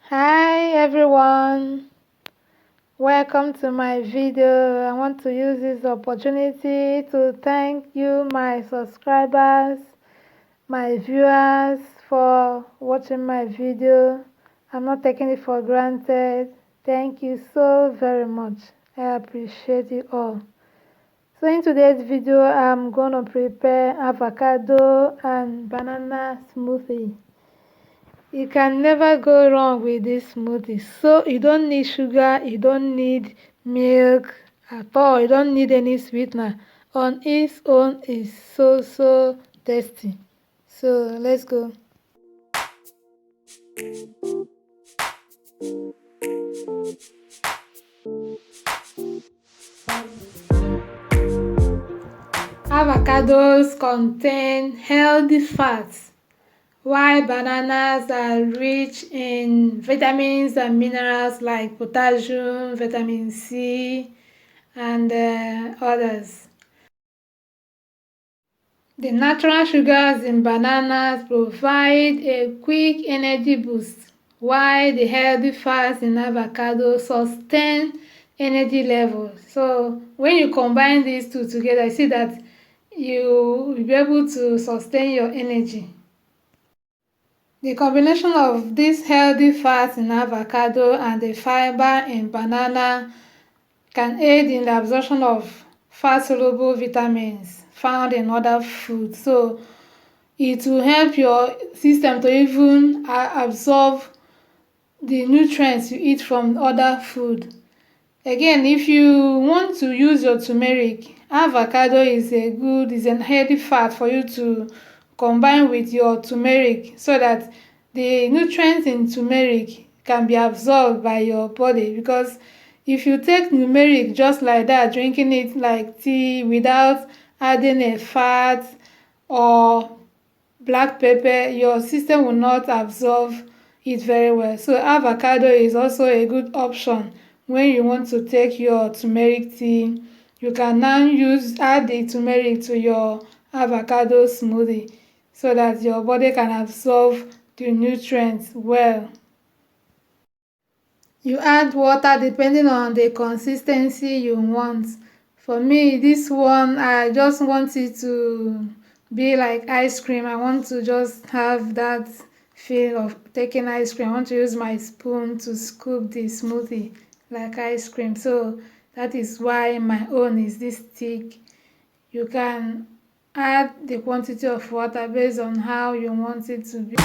Hi everyone, welcome to my video. I want to use this opportunity to thank you, my subscribers, my viewers, for watching my video. I'm not taking it for granted. Thank you so very much. I appreciate you all. So in today's video, I'm going to prepare avocado and banana smoothie. You can never go wrong with this smoothie. So you don't need sugar, you don't need milk at all, you don't need any sweetener. On its own is so tasty. So let's go. Avocados contain healthy fats, while bananas are rich in vitamins and minerals like potassium, vitamin C, and others. The natural sugars in bananas provide a quick energy boost, while the healthy fats in avocado sustain energy levels. So when you combine these two together, you see that you will be able to sustain your energy. The combination of these healthy fats in avocado and the fiber in banana can aid in the absorption of fat-soluble vitamins found in other foods. So it will help your system to even absorb the nutrients you eat from other food. Again, if you want to use your turmeric, avocado is a healthy fat for you to combine with your turmeric so that the nutrients in turmeric can be absorbed by your body. Because if you take turmeric just like that, drinking it like tea without adding a fat or black pepper, your system will not absorb it very well. So avocado is also a good option when you want to take your turmeric tea. You can now add the turmeric to your avocado smoothie so that your body can absorb the nutrients well. You add water depending on the consistency you want. For me, this one, I just want it to be like ice cream. I want to just have that feel of taking ice cream. I want to use my spoon to scoop the smoothie like ice cream. So that is why my own is this thick. You can add the quantity of water based on how you want it to be.